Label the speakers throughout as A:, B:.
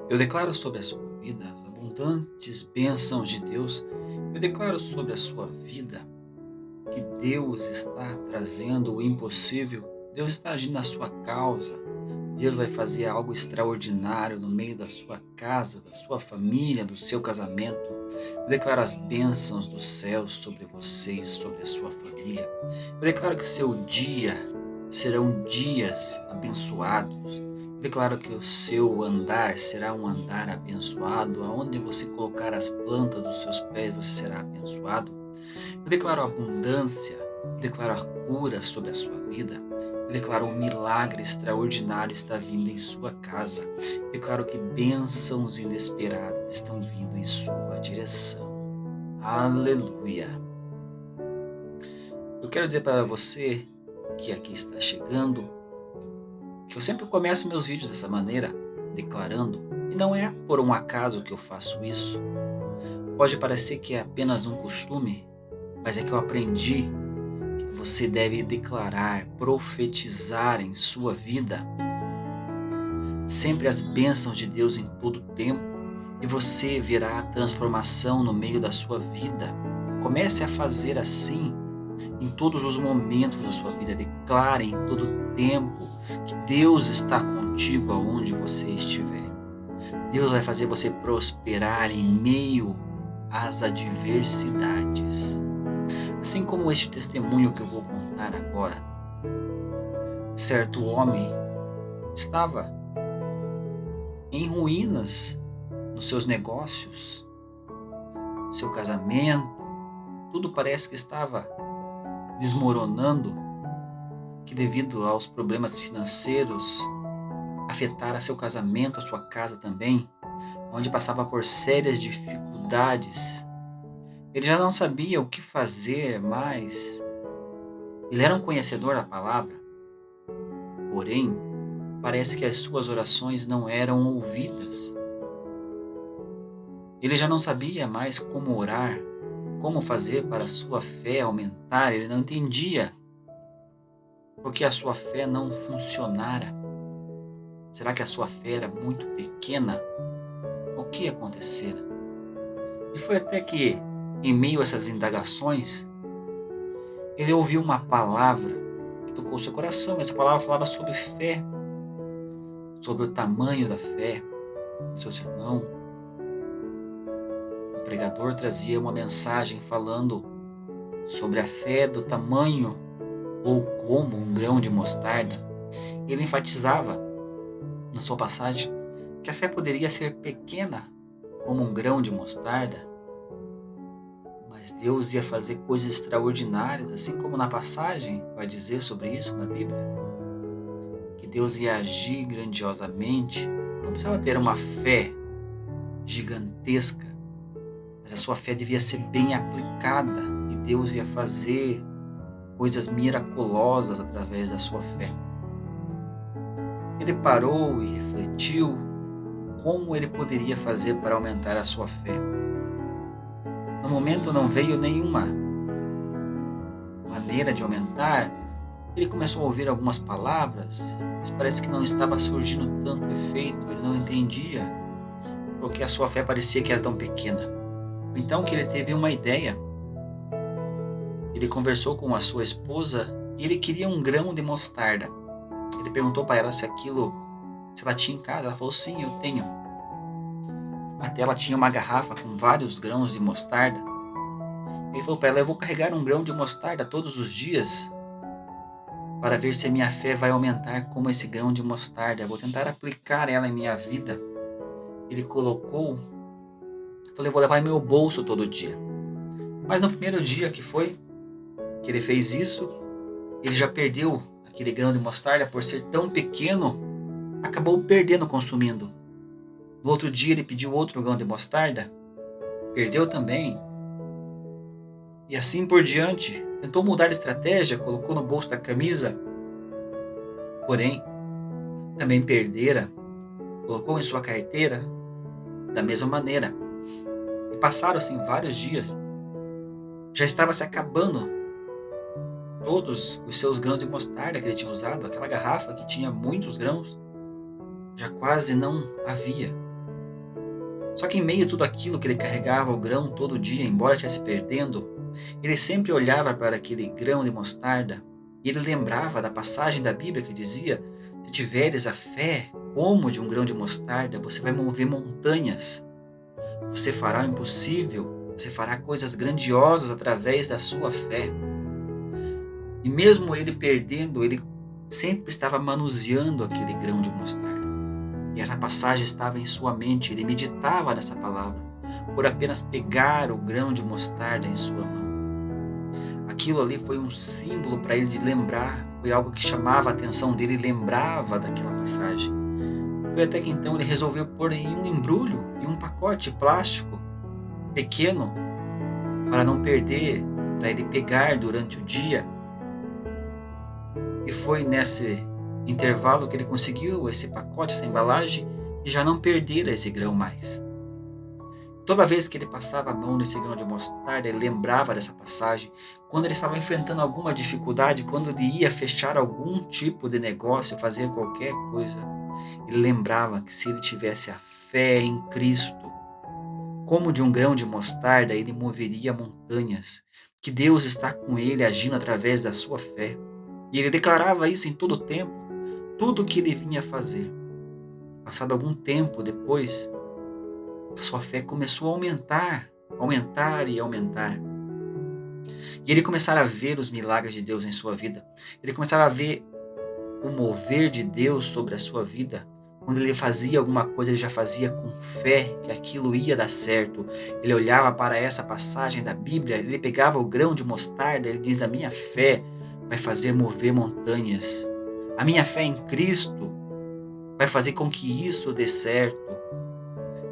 A: Eu declaro sobre a sua vida as abundantes bênçãos de Deus. Eu declaro sobre a sua vida que Deus está trazendo o impossível. Deus está agindo na sua causa. Deus vai fazer algo extraordinário no meio da sua casa, da sua família, do seu casamento. Eu declaro as bênçãos dos céus sobre vocês, sobre a sua família. Eu declaro que o seu dia serão dias abençoados. Eu declaro que o seu andar será um andar abençoado. Aonde você colocar as plantas dos seus pés, você será abençoado. Eu declaro abundância, eu declaro a cura sobre a sua vida. Eu declaro um milagre extraordinário está vindo em sua casa. Eu declaro que bênçãos inesperadas estão vindo em sua direção. Aleluia. Eu quero dizer para você que aqui está chegando, que eu sempre começo meus vídeos dessa maneira, declarando, e não é por um acaso que eu faço isso. Pode parecer que é apenas um costume, mas é que eu aprendi que você deve declarar, profetizar em sua vida sempre as bênçãos de Deus em todo o tempo, e você verá a transformação no meio da sua vida. Comece a fazer assim em todos os momentos da sua vida. Declare em todo o tempo que Deus está contigo aonde você estiver. Deus vai fazer você prosperar em meio às adversidades. Assim como este testemunho que eu vou contar agora. Certo homem estava em ruínas nos seus negócios, seu casamento, tudo parece que estava desmoronando, que devido aos problemas financeiros afetara seu casamento, a sua casa também, onde passava por sérias dificuldades. Ele já não sabia o que fazer mais. Ele era um conhecedor da palavra, porém, parece que as suas orações não eram ouvidas. Ele já não sabia mais como orar, como fazer para a sua fé aumentar. Ele não entendia porque a sua fé não funcionara. Será que a sua fé era muito pequena? O que acontecera? E foi até que, em meio a essas indagações, ele ouviu uma palavra que tocou seu coração. Essa palavra falava sobre fé, sobre o tamanho da fé. Seu sermão, o pregador trazia uma mensagem falando sobre a fé do tamanho ou como um grão de mostarda. Ele enfatizava na sua passagem que a fé poderia ser pequena como um grão de mostarda, mas Deus ia fazer coisas extraordinárias, assim como na passagem vai dizer sobre isso na Bíblia, que Deus ia agir grandiosamente. Não precisava ter uma fé gigantesca, mas a sua fé devia ser bem aplicada e Deus ia fazer coisas miraculosas através da sua fé. Ele parou e refletiu como ele poderia fazer para aumentar a sua fé. No momento não veio nenhuma maneira de aumentar. Ele começou a ouvir algumas palavras, mas parece que não estava surgindo tanto efeito. Ele não entendia porque a sua fé parecia que era tão pequena. Então que ele teve uma ideia. Ele conversou com a sua esposa e ele queria um grão de mostarda. Ele perguntou para ela se ela tinha em casa. Ela falou, sim, eu tenho. Até ela tinha uma garrafa com vários grãos de mostarda. Ele falou para ela, eu vou carregar um grão de mostarda todos os dias para ver se a minha fé vai aumentar como esse grão de mostarda. Eu vou tentar aplicar ela em minha vida. Ele colocou, eu falei, vou levar em meu bolso todo dia. Mas no primeiro dia que ele fez isso, ele já perdeu aquele grão de mostarda por ser tão pequeno, acabou perdendo, consumindo. No outro dia ele pediu outro grão de mostarda, perdeu também. E assim por diante, tentou mudar de estratégia, colocou no bolso da camisa, porém, também perdera, colocou em sua carteira, da mesma maneira. E passaram-se vários dias, já estava se acabando todos os seus grãos de mostarda que ele tinha usado, aquela garrafa que tinha muitos grãos, já quase não havia. Só que em meio a tudo aquilo que ele carregava o grão todo dia, embora estivesse perdendo, ele sempre olhava para aquele grão de mostarda e ele lembrava da passagem da Bíblia que dizia: se tiveres a fé como de um grão de mostarda, você vai mover montanhas, você fará o impossível, você fará coisas grandiosas através da sua fé. E mesmo ele perdendo, ele sempre estava manuseando aquele grão de mostarda. E essa passagem estava em sua mente, ele meditava nessa palavra, por apenas pegar o grão de mostarda em sua mão. Aquilo ali foi um símbolo para ele de lembrar, foi algo que chamava a atenção dele, ele lembrava daquela passagem. Foi até que então ele resolveu pôr em um embrulho, em um pacote plástico pequeno, para não perder, para ele pegar durante o dia. E foi nesse intervalo que ele conseguiu esse pacote, essa embalagem, e já não perder esse grão mais. Toda vez que ele passava a mão nesse grão de mostarda, ele lembrava dessa passagem. Quando ele estava enfrentando alguma dificuldade, quando ele ia fechar algum tipo de negócio, fazer qualquer coisa, ele lembrava que se ele tivesse a fé em Cristo, como de um grão de mostarda, ele moveria montanhas, que Deus está com ele agindo através da sua fé. E ele declarava isso em todo o tempo, tudo o que ele vinha fazer. Passado algum tempo depois, a sua fé começou a aumentar e aumentar. E ele começara a ver os milagres de Deus em sua vida. Ele começara a ver o mover de Deus sobre a sua vida. Quando ele fazia alguma coisa, ele já fazia com fé que aquilo ia dar certo. Ele olhava para essa passagem da Bíblia, ele pegava o grão de mostarda, ele diz: a minha fé vai fazer mover montanhas. A minha fé em Cristo vai fazer com que isso dê certo.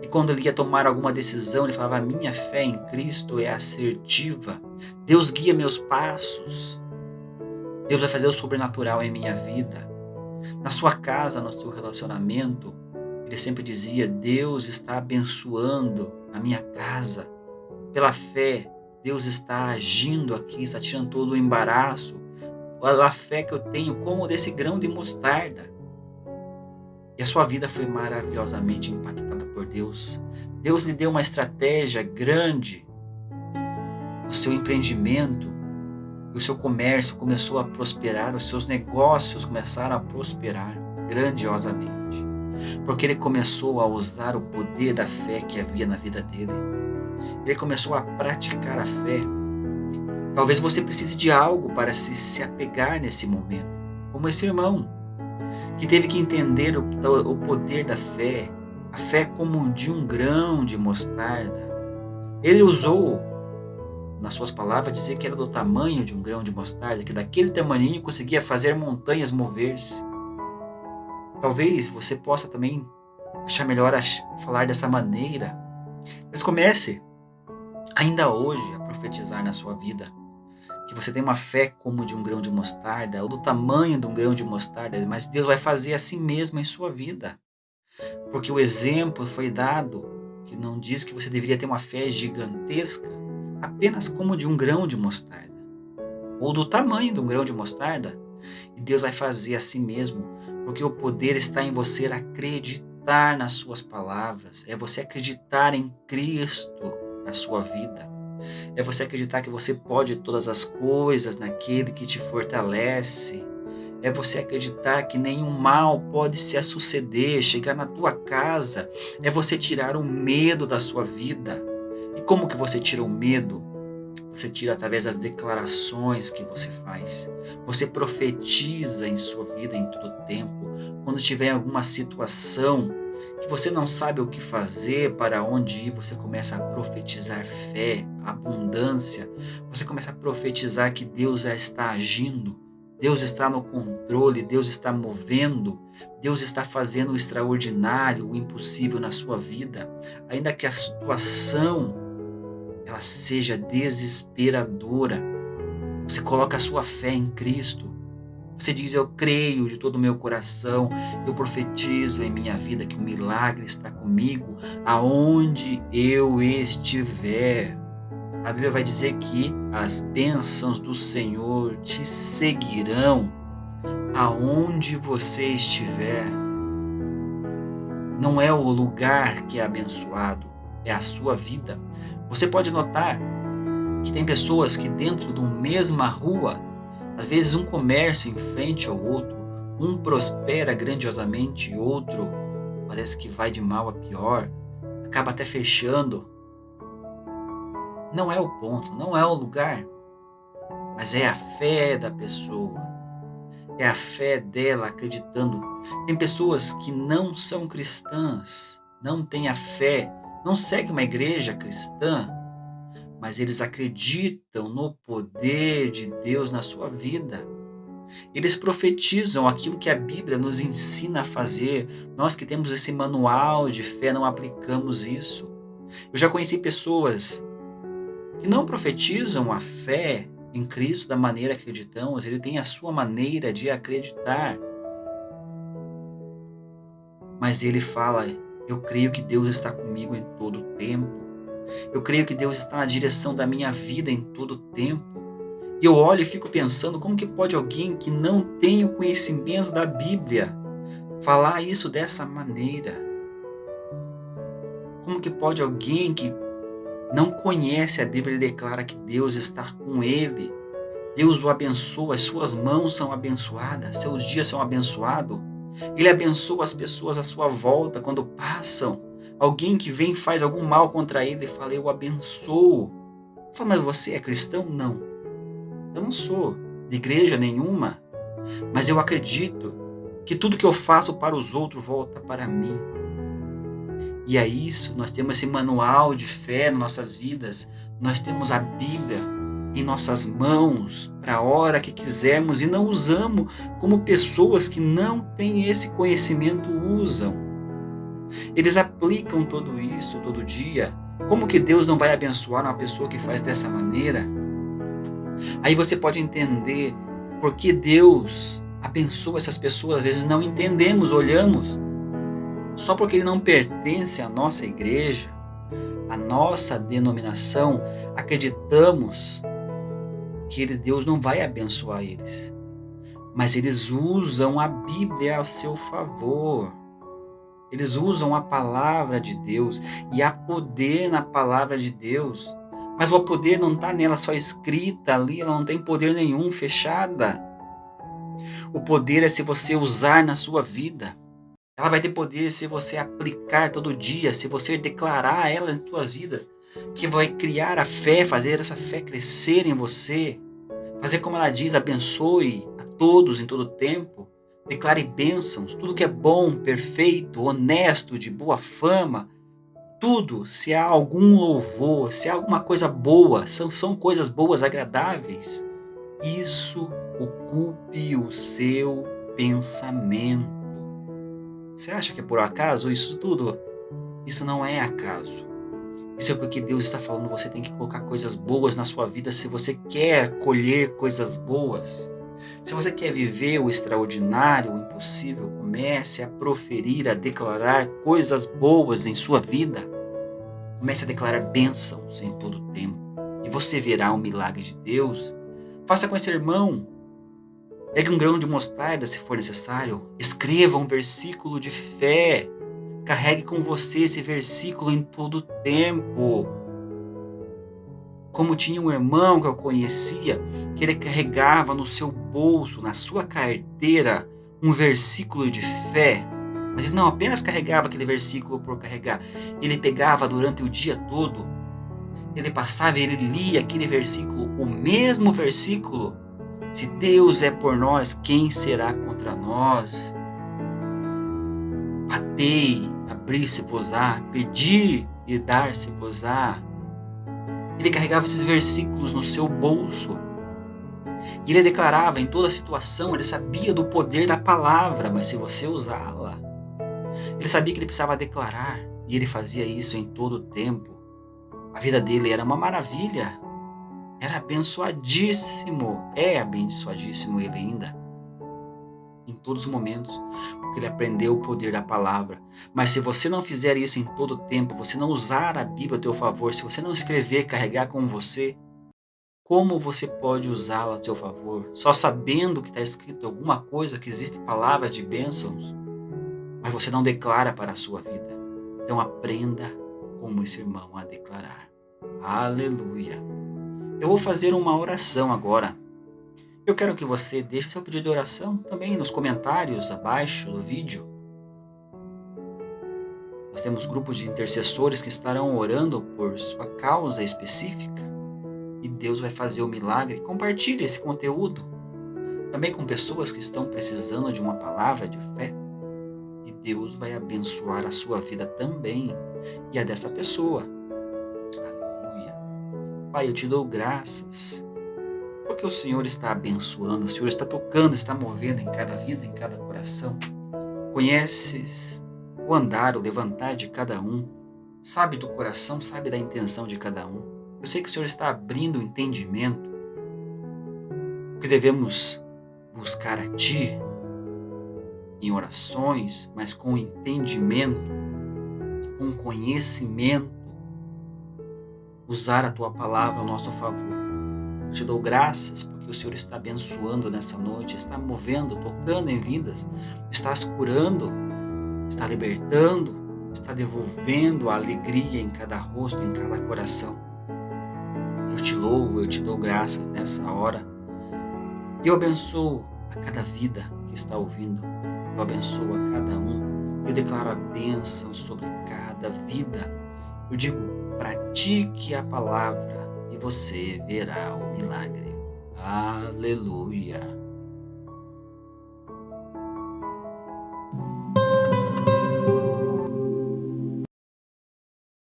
A: E quando ele ia tomar alguma decisão, ele falava: a minha fé em Cristo é assertiva. Deus guia meus passos. Deus vai fazer o sobrenatural em minha vida. Na sua casa, no seu relacionamento, ele sempre dizia: Deus está abençoando a minha casa. Pela fé, Deus está agindo aqui, está tirando todo o embaraço. Pela fé que eu tenho, como desse grão de mostarda. E a sua vida foi maravilhosamente impactada por Deus. Deus lhe deu uma estratégia grande no seu empreendimento. E o seu comércio começou a prosperar, os seus negócios começaram a prosperar grandiosamente. Porque ele começou a usar o poder da fé que havia na vida dele. Ele começou a praticar a fé. Talvez você precise de algo para se apegar nesse momento. Como esse irmão, que teve que entender o poder da fé. A fé como de um grão de mostarda. Ele usou, nas suas palavras, dizer que era do tamanho de um grão de mostarda, que daquele tamaninho conseguia fazer montanhas mover-se. Talvez você possa também achar melhor falar dessa maneira, mas comece ainda hoje a profetizar na sua vida, que você tem uma fé como de um grão de mostarda, ou do tamanho de um grão de mostarda, mas Deus vai fazer assim mesmo em sua vida, porque o exemplo foi dado, que não diz que você deveria ter uma fé gigantesca, apenas como de um grão de mostarda, ou do tamanho de um grão de mostarda, e Deus vai fazer assim mesmo, porque o poder está em você acreditar nas suas palavras, é você acreditar em Cristo na sua vida, é você acreditar que você pode todas as coisas naquele que te fortalece, é você acreditar que nenhum mal pode se suceder, chegar na tua casa, é você tirar o medo da sua vida. E como que você tira o medo? Você tira através das declarações que você faz. Você profetiza em sua vida em todo tempo. Quando tiver alguma situação que você não sabe o que fazer, para onde ir, você começa a profetizar fé, abundância. Você começa a profetizar que Deus já está agindo. Deus está no controle, Deus está movendo, Deus está fazendo o extraordinário, o impossível na sua vida. Ainda que a situação ela seja desesperadora, você coloca a sua fé em Cristo. Você diz: eu creio de todo o meu coração, eu profetizo em minha vida que o milagre está comigo aonde eu estiver. A Bíblia vai dizer que as bênçãos do Senhor te seguirão aonde você estiver. Não é o lugar que é abençoado, é a sua vida. Você pode notar que tem pessoas que dentro de uma mesma rua, às vezes um comércio em frente ao outro, um prospera grandiosamente, outro parece que vai de mal a pior, acaba até fechando. Não é o ponto, não é o lugar, mas é a fé da pessoa, é a fé dela acreditando. Tem pessoas que não são cristãs, não têm a fé, não seguem uma igreja cristã, mas eles acreditam no poder de Deus na sua vida. Eles profetizam aquilo que a Bíblia nos ensina a fazer. Nós que temos esse manual de fé não aplicamos isso. Eu já conheci pessoas que não profetizam a fé em Cristo da maneira que acreditamos, ele tem a sua maneira de acreditar. Mas ele fala: eu creio que Deus está comigo em todo o tempo. Eu creio que Deus está na direção da minha vida em todo o tempo. E eu olho e fico pensando, como que pode alguém que não tem o conhecimento da Bíblia falar isso dessa maneira? Como que pode alguém que não conhece a Bíblia e declara que Deus está com ele? Deus o abençoa, as suas mãos são abençoadas, seus dias são abençoados. Ele abençoa as pessoas à sua volta quando passam. Alguém que vem e faz algum mal contra ele, ele fala: eu abençoo. Fala: mas você é cristão? Não. Eu não sou de igreja nenhuma, mas eu acredito que tudo que eu faço para os outros volta para mim. E é isso, nós temos esse manual de fé nas nossas vidas, nós temos a Bíblia em nossas mãos para a hora que quisermos e não usamos como pessoas que não têm esse conhecimento usam. Eles aplicam tudo isso todo dia. Como que Deus não vai abençoar uma pessoa que faz dessa maneira? Aí você pode entender por que Deus abençoa essas pessoas. Às vezes não entendemos, olhamos. Só porque ele não pertence à nossa igreja, à nossa denominação, acreditamos que Deus não vai abençoar eles. Mas eles usam a Bíblia a seu favor. Eles usam a palavra de Deus. E há poder na palavra de Deus. Mas o poder não está nela só escrita ali, ela não tem poder nenhum, fechada. O poder é se você usar na sua vida. Ela vai ter poder se você aplicar todo dia, se você declarar ela em sua vida, que vai criar a fé, fazer essa fé crescer em você. Fazer como ela diz: abençoe a todos em todo tempo. Declare bênçãos, tudo que é bom, perfeito, honesto, de boa fama. Tudo, se há algum louvor, se há alguma coisa boa, são coisas boas, agradáveis, isso ocupe o seu pensamento. Você acha que é por acaso isso tudo? Isso não é acaso. Isso é porque Deus está falando, você tem que colocar coisas boas na sua vida se você quer colher coisas boas. Se você quer viver o extraordinário, o impossível, comece a proferir, a declarar coisas boas em sua vida. Comece a declarar bênçãos em todo o tempo. E você verá um milagre de Deus. Faça com esse irmão. Pegue um grão de mostarda se for necessário. Escreva um versículo de fé. Carregue com você esse versículo em todo o tempo. Como tinha um irmão que eu conhecia, que ele carregava no seu bolso, na sua carteira, um versículo de fé. Mas ele não apenas carregava aquele versículo por carregar, ele pegava durante o dia todo, ele passava e ele lia aquele versículo, o mesmo versículo. Se Deus é por nós, quem será contra nós? Batei, abrir-se-vos-á, pedi e dar-se-vos-á. Ele carregava esses versículos no seu bolso. E ele declarava em toda situação, ele sabia do poder da palavra, mas se você usá-la, ele sabia que ele precisava declarar, e ele fazia isso em todo o tempo. A vida dele era uma maravilha, era abençoadíssimo, é abençoadíssimo ele ainda, em todos os momentos, porque ele aprendeu o poder da palavra. Mas se você não fizer isso em todo o tempo, você não usar a Bíblia a seu favor, se você não escrever, carregar com você, como você pode usá-la a seu favor? Só sabendo que está escrito alguma coisa, que existem palavras de bênçãos, mas você não declara para a sua vida. Então aprenda como esse irmão a declarar. Aleluia. Eu vou fazer uma oração agora. Eu quero que você deixe seu pedido de oração também nos comentários abaixo do vídeo. Nós temos grupos de intercessores que estarão orando por sua causa específica e Deus vai fazer o milagre. Compartilhe esse conteúdo também com pessoas que estão precisando de uma palavra de fé e Deus vai abençoar a sua vida também e a dessa pessoa. Aleluia. Pai, eu te dou graças porque o Senhor está abençoando, o Senhor está tocando, está movendo em cada vida, em cada coração. Conheces o andar, o levantar de cada um, sabe do coração, sabe da intenção de cada um. Eu sei que o Senhor está abrindo o entendimento, que devemos buscar a Ti em orações, mas com entendimento, com conhecimento, usar a Tua palavra ao nosso favor. Eu te dou graças porque o Senhor está abençoando nessa noite, está movendo, tocando em vidas, está as curando, está libertando, está devolvendo a alegria em cada rosto, em cada coração. Eu te louvo, eu te dou graças nessa hora. E eu abençoo a cada vida que está ouvindo. Eu abençoo a cada um. Eu declaro a bênção sobre cada vida. Eu digo, pratique a palavra e você verá o milagre. Aleluia.